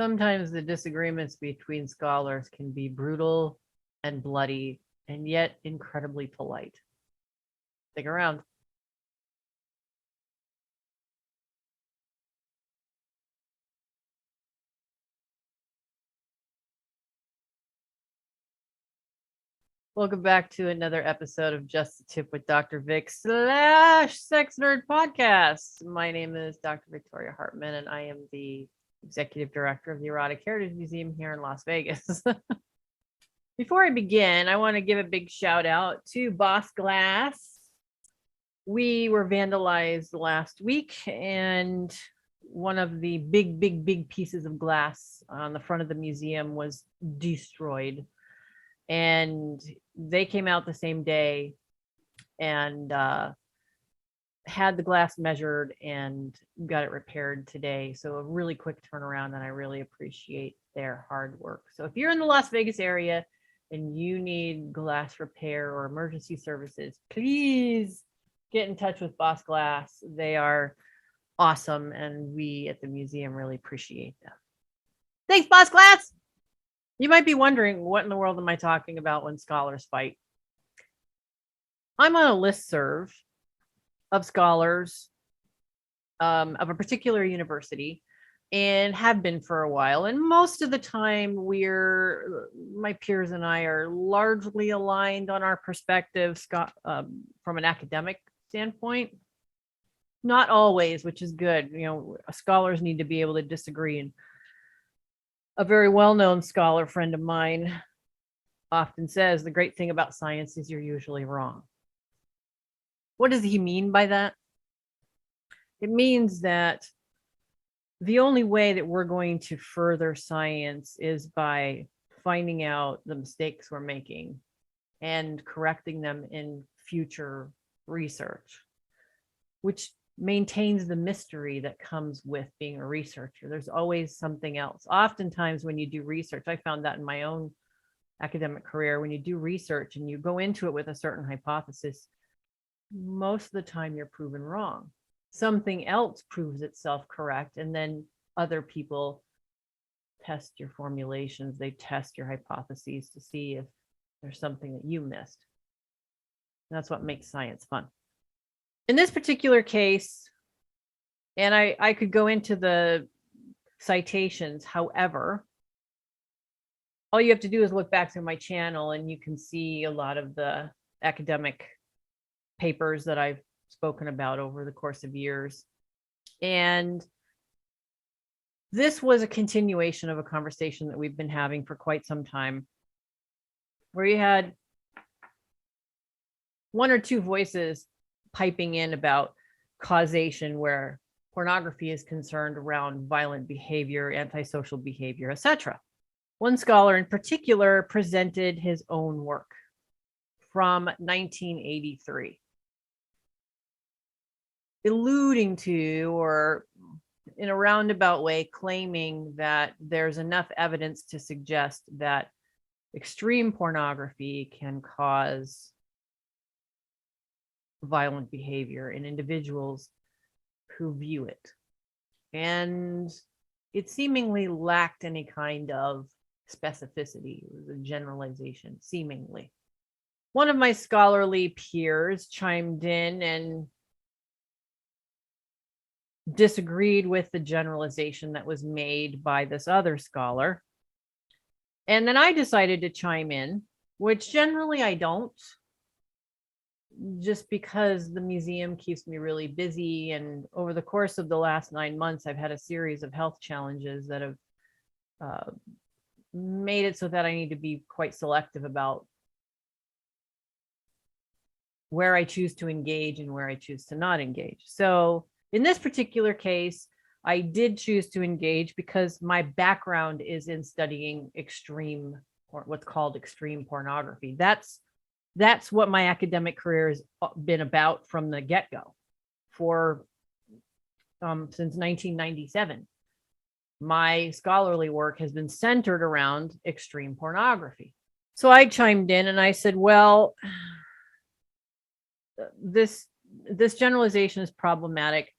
Sometimes the disagreements between scholars can be brutal and bloody, and yet incredibly polite. Stick around. Welcome back to another episode of Just a Tip with Dr. Vic / Sex Nerd Podcast. My name is Dr. Victoria Hartman, and I am the Executive Director of the Erotic Heritage Museum here in Las Vegas. Before I begin, I want to give a big shout out to Boss Glass. We were vandalized last week, and one of the big pieces of glass on the front of the museum was destroyed. And they came out the same day and had the glass measured and got it repaired today. So a really quick turnaround, and I really appreciate their hard work. So if you're in the Las Vegas area and you need glass repair or emergency services, please get in touch with Boss Glass. They are awesome, and we at the museum really appreciate them. Thanks, Boss Glass. You might be wondering, what in the world am I talking about when scholars fight? I'm on a listserv of scholars of a particular university, and have been for a while. And most of the time, my peers and I are largely aligned on our perspectives from an academic standpoint. Not always, which is good. You know, scholars need to be able to disagree. And a very well-known scholar friend of mine often says, the great thing about science is you're usually wrong. What does he mean by that? It means that the only way that we're going to further science is by finding out the mistakes we're making and correcting them in future research, which maintains the mystery that comes with being a researcher. There's always something else. Oftentimes when you do research, I found that in my own academic career, when you do research and you go into it with a certain hypothesis, most of the time you're proven wrong. Something else proves itself correct, and then other people test your formulations. They test your hypotheses to see if there's something that you missed. And that's what makes science fun. In this particular case, and I could go into the citations, however, all you have to do is look back through my channel and you can see a lot of the academic papers that I've spoken about over the course of years. And this was a continuation of a conversation that we've been having for quite some time, where you had one or two voices piping in about causation where pornography is concerned around violent behavior, antisocial behavior, etc. One scholar in particular presented his own work from 1983, alluding to, or in a roundabout way, claiming that there's enough evidence to suggest that extreme pornography can cause violent behavior in individuals who view it. And it seemingly lacked any kind of specificity. It was a generalization, seemingly. One of my scholarly peers chimed in and disagreed with the generalization that was made by this other scholar. And then I decided to chime in, which generally I don't, just because the museum keeps me really busy. And over the course of the last 9 months, I've had a series of health challenges that have made it so that I need to be quite selective about where I choose to engage and where I choose to not engage. So in this particular case, I did choose to engage because my background is in studying extreme, or what's called extreme pornography. That's what my academic career has been about from the get-go for since 1997. My scholarly work has been centered around extreme pornography. So I chimed in and I said, well, this generalization is problematic,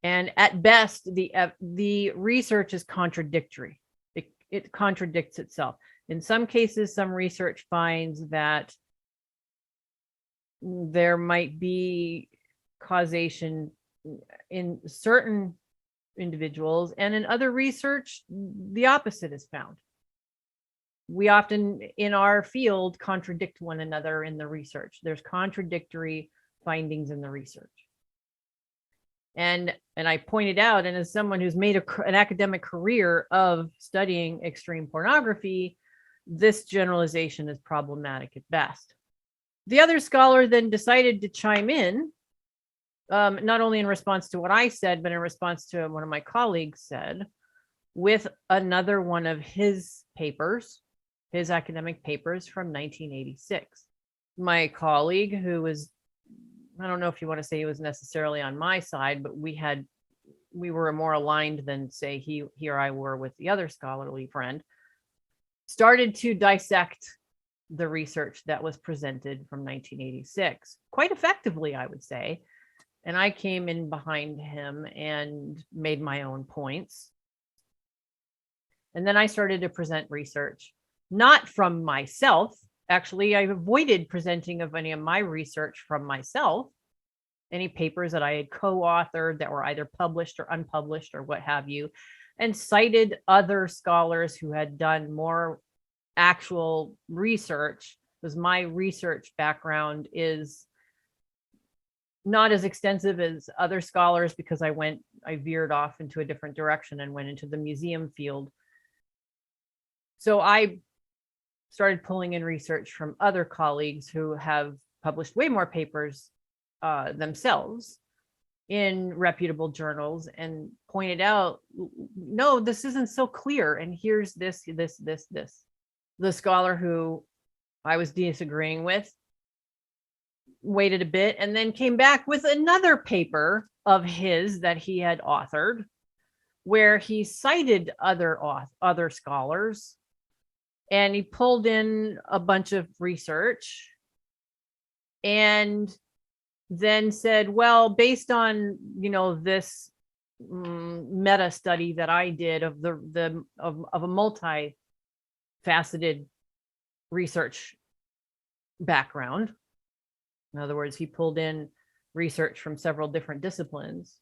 and at best the research is contradictory. it contradicts itself. In some cases, some research finds that there might be causation in certain individuals, and in other research, the opposite is found. We often in our field contradict one another in the research. There's contradictory findings in the research. And I pointed out, and as someone who's made an academic career of studying extreme pornography, this generalization is problematic at best. The other scholar then decided to chime in, not only in response to what I said, but in response to one of my colleagues said, with another one of his papers, his academic papers from 1986. My colleague, who was, I don't know if you want to say he was necessarily on my side, but we were more aligned than, say, he or I were with the other scholarly friend, started to dissect the research that was presented from 1986 quite effectively, I would say. And I came in behind him and made my own points. And then I started to present research, not from myself. Actually, I avoided presenting of any of my research from myself, any papers that I had co-authored that were either published or unpublished or what have you, and cited other scholars who had done more actual research, because my research background is not as extensive as other scholars, because I veered off into a different direction and went into the museum field. So I started pulling in research from other colleagues who have published way more papers themselves in reputable journals, and pointed out, no, this isn't so clear. And here's this. The scholar who I was disagreeing with waited a bit and then came back with another paper of his that he had authored, where he cited other scholars, and he pulled in a bunch of research and then said, well, based on, this meta study that I did of a multi-faceted research background. In other words, he pulled in research from several different disciplines.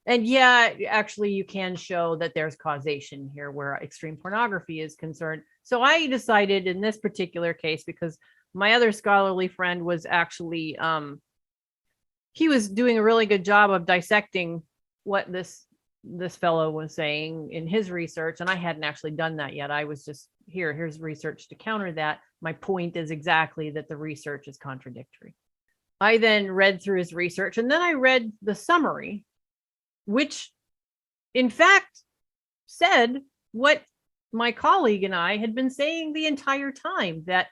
And yeah, actually, you can show that there's causation here where extreme pornography is concerned. So I decided in this particular case, because my other scholarly friend was actually, he was doing a really good job of dissecting what this fellow was saying in his research, and I hadn't actually done that yet. I was just, here's research to counter that. My point is exactly that the research is contradictory. I then read through his research, and then I read the summary, which in fact said what my colleague and I had been saying the entire time, that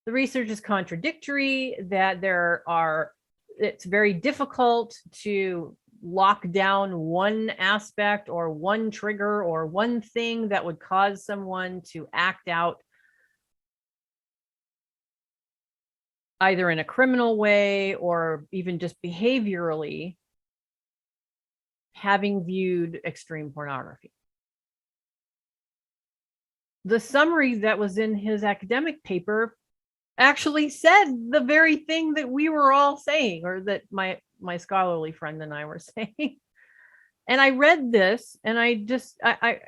the research is contradictory, that it's very difficult to lock down one aspect or one trigger or one thing that would cause someone to act out either in a criminal way or even just behaviorally, having viewed extreme pornography. The summary that was in his academic paper actually said the very thing that we were all saying, or that my scholarly friend and I were saying. And I read this, and I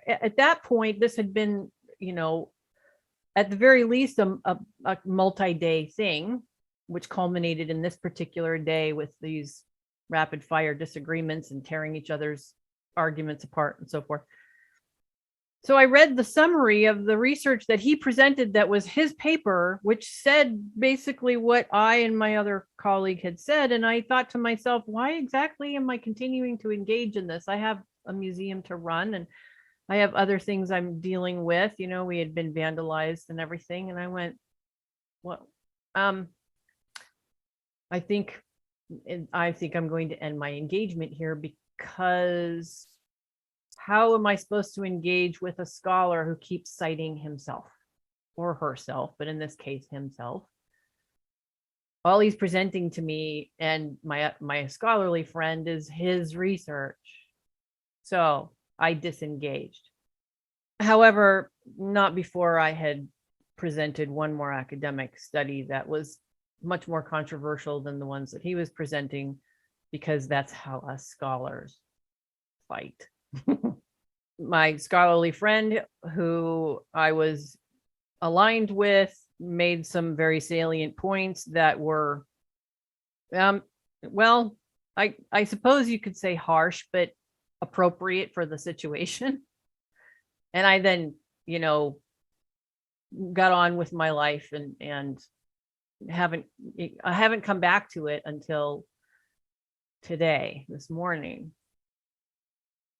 at that point, this had been, at the very least a multi-day thing, which culminated in this particular day with these rapid fire disagreements and tearing each other's arguments apart and so forth. So I read the summary of the research that he presented that was his paper, which said basically what I and my other colleague had said. And I thought to myself, why exactly am I continuing to engage in this? I have a museum to run, and I have other things I'm dealing with. We had been vandalized and everything. And I went, well, I think I'm going to end my engagement here, because how am I supposed to engage with a scholar who keeps citing himself or herself, but in this case, himself? All he's presenting to me and my scholarly friend is his research. So I disengaged. However, not before I had presented one more academic study that was much more controversial than the ones that he was presenting, because that's how us scholars fight. My scholarly friend, who I was aligned with, made some very salient points that were, well, I suppose you could say harsh, but appropriate for the situation. And I then, got on with my life and I haven't come back to it until today, this morning.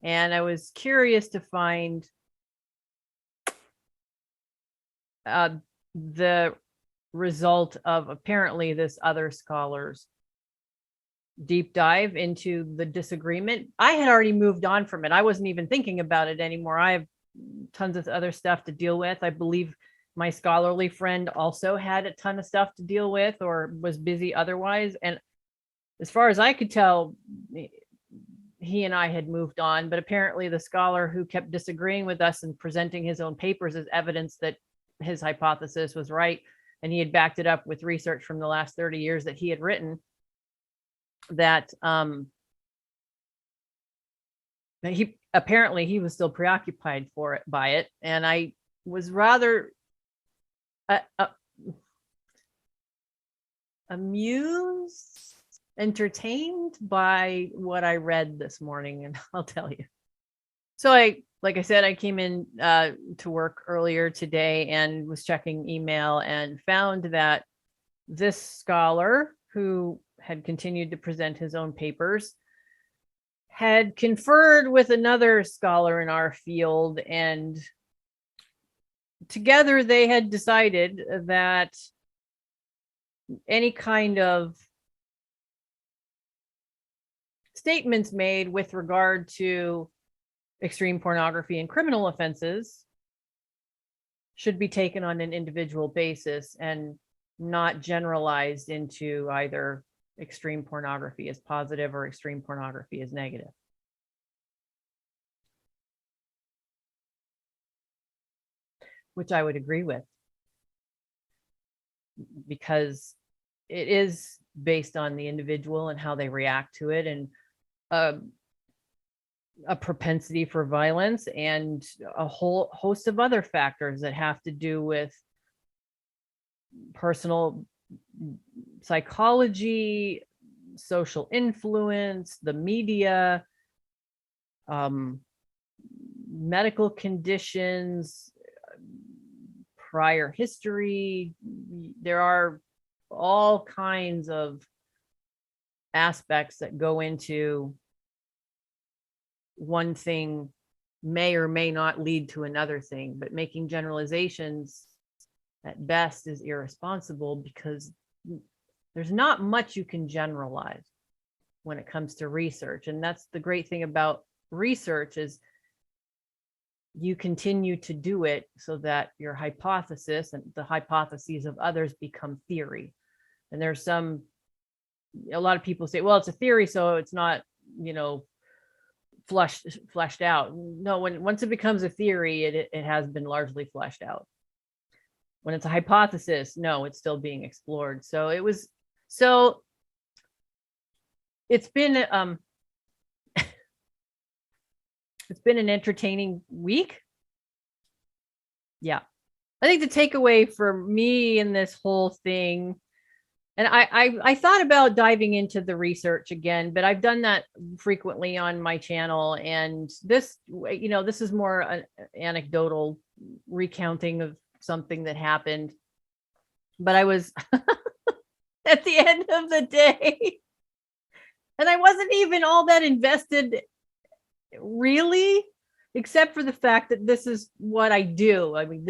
And I was curious to find the result of apparently this other scholar's deep dive into the disagreement. I had already moved on from it. I wasn't even thinking about it anymore. I have tons of other stuff to deal with. I believe my scholarly friend also had a ton of stuff to deal with or was busy otherwise. And as far as I could tell, he and I had moved on, but apparently the scholar who kept disagreeing with us and presenting his own papers as evidence that his hypothesis was right, and he had backed it up with research from the last 30 years that he had written, that he was still preoccupied by it. And I was rather amused, entertained by what I read this morning, and I'll tell you. So like I said, I came in to work earlier today and was checking email and found that this scholar, who had continued to present his own papers, had conferred with another scholar in our field, and together they had decided that any kind of statements made with regard to extreme pornography and criminal offenses should be taken on an individual basis and not generalized into either extreme pornography as positive or extreme pornography as negative. Which I would agree with, because it is based on the individual and how they react to it, and a propensity for violence, and a whole host of other factors that have to do with personal psychology, social influence, the media, medical conditions, prior history. There are all kinds of aspects that go into one thing may or may not lead to another thing, but making generalizations at best is irresponsible, because there's not much you can generalize when it comes to research. And that's the great thing about research, is you continue to do it so that your hypothesis and the hypotheses of others become theory. And there's a lot of people say, well, it's a theory, so it's not, fleshed out. No, once it becomes a theory, it has been largely fleshed out. When it's a hypothesis, no, it's still being explored. So it's been it's been an entertaining week. Yeah. I think the takeaway for me in this whole thing, and I thought about diving into the research again, but I've done that frequently on my channel. And this is more an anecdotal recounting of something that happened. But I was at the end of the day, and I wasn't even all that invested, really, except for the fact that this is what I do. I mean,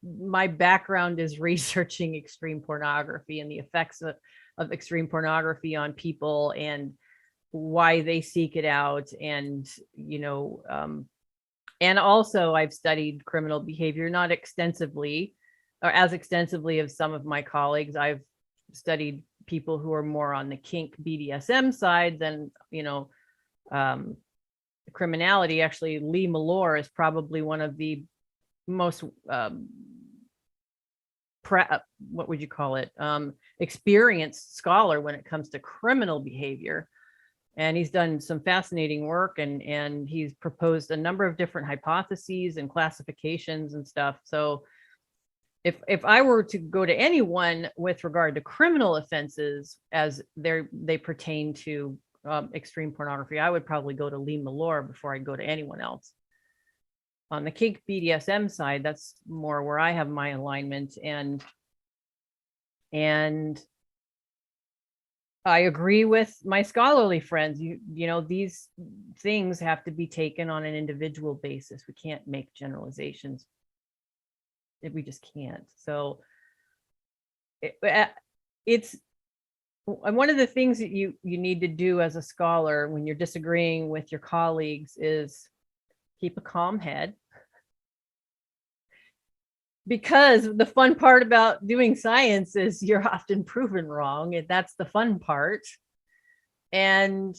my background is researching extreme pornography and the effects of extreme pornography on people and why they seek it out. And, and also I've studied criminal behavior, not extensively or as extensively as some of my colleagues. I've studied people who are more on the kink BDSM side than, criminality. Actually, Lee Malore is probably one of the most what would you call it? Experienced scholar when it comes to criminal behavior. And he's done some fascinating work, and he's proposed a number of different hypotheses and classifications and stuff. So if I were to go to anyone with regard to criminal offenses as they pertain to extreme pornography, I would probably go to Lee Malore before I go to anyone else. On the kink BDSM side, that's more where I have my alignment, and I agree with my scholarly friends. You know, these things have to be taken on an individual basis. We can't make generalizations. We just can't. So it's one of the things that you need to do as a scholar when you're disagreeing with your colleagues is keep a calm head. Because the fun part about doing science is you're often proven wrong, and that's the fun part. And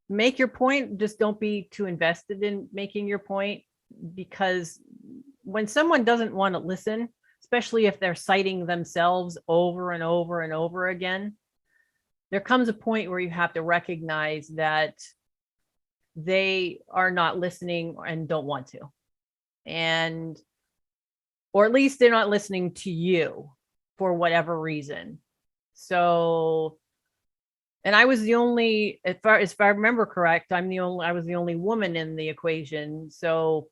make your point. Just don't be too invested in making your point, because when someone doesn't want to listen, especially if they're citing themselves over and over and over again, there comes a point where you have to recognize that they are not listening and don't want to. And or at least they're not listening to you for whatever reason. So, and I was the only, if I remember correct, I was the only woman in the equation. So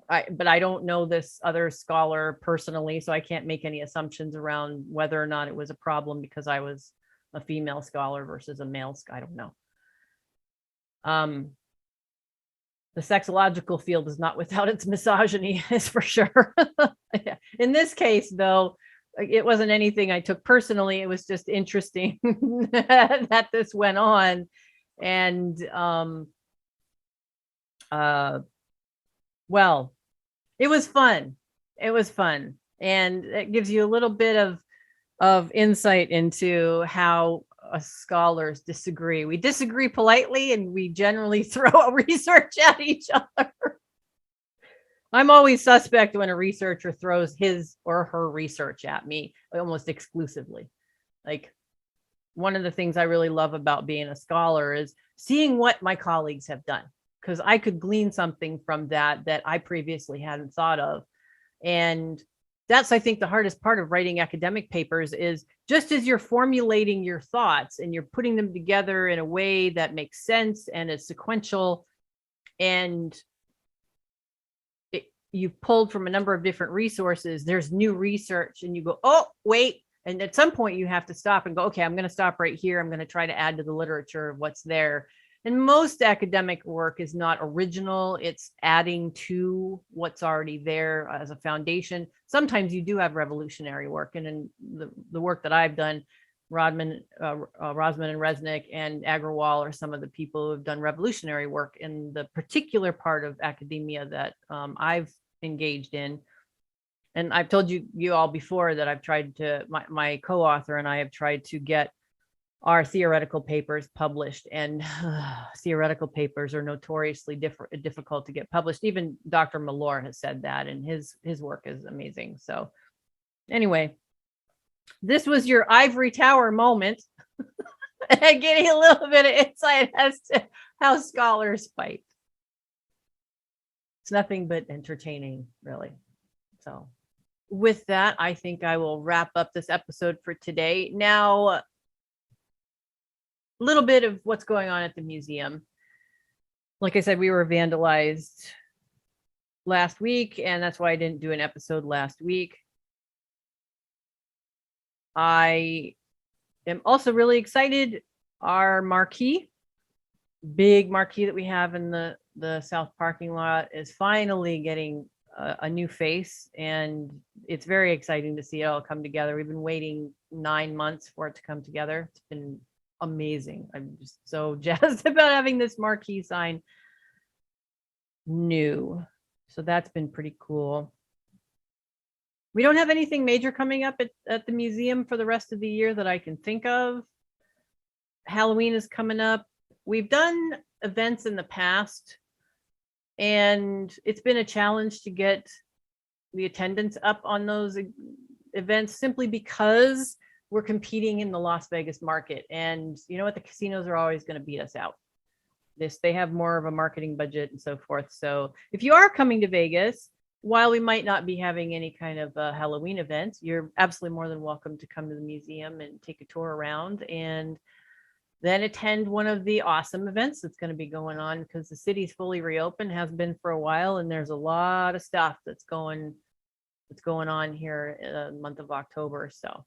but I don't know this other scholar personally, so I can't make any assumptions around whether or not it was a problem because I was a female scholar versus a male. I don't know. The sexological field is not without its misogyny, is for sure. In this case, though, it wasn't anything I took personally. It was just interesting that this went on. And well, it was fun. It was fun. And it gives you a little bit of insight into how scholars disagree. We disagree politely, and we generally throw research at each other. I'm always suspect when a researcher throws his or her research at me, almost exclusively. Like, one of the things I really love about being a scholar is seeing what my colleagues have done, because I could glean something from that I previously hadn't thought of. And that's, I think, the hardest part of writing academic papers is just as you're formulating your thoughts and you're putting them together in a way that makes sense and is sequential, and you've pulled from a number of different resources, there's new research, and you go, oh, wait. And at some point you have to stop and go, okay, I'm going to stop right here. I'm going to try to add to the literature of what's there. And most academic work is not original. It's adding to what's already there as a foundation. Sometimes you do have revolutionary work. And in the work that I've done, Rosman and Resnick and Agrawal are some of the people who have done revolutionary work in the particular part of academia that I've engaged in. And I've told you all before that I've tried to, my co-author and I have tried to get our theoretical papers published, and theoretical papers are notoriously difficult to get published. Even Dr. Malore has said that, and his work is amazing. So anyway, this was your ivory tower moment. Getting a little bit of insight as to how scholars fight. It's nothing but entertaining, really. So with that, I think I will wrap up this episode for today. Now, a little bit of what's going on at the museum. Like I said, we were vandalized last week, and that's why I didn't do an episode last week. I am also really excited. Our marquee, big marquee that we have in the south parking lot, is finally getting a new face, and it's very exciting to see it all come together. We've been waiting 9 months for it to come together. It's been amazing. I'm just so jazzed about having this marquee sign new. So that's been pretty cool. We don't have anything major coming up at the museum for the rest of the year that I can think of. Halloween is coming up. We've done events in the past, and it's been a challenge to get the attendance up on those events simply because we're competing in the Las Vegas market. And you know what? The casinos are always going to beat us out. They have more of a marketing budget and so forth. So if you are coming to Vegas, while we might not be having any kind of Halloween event, you're absolutely more than welcome to come to the museum and take a tour around and then attend one of the awesome events that's going to be going on, because the city's fully reopened, has been for a while, and there's a lot of stuff that's going on here in the month of October. So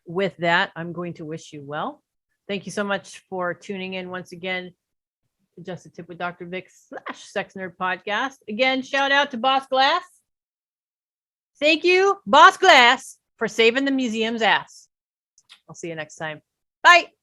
with that, I'm going to wish you well. Thank you so much for tuning in once again to Just a Tip with Dr. Vic / Sex Nerd podcast. Again, shout out to Boss Glass. Thank you, Boss Glass, for saving the museum's ass. I'll see you next time. Bye.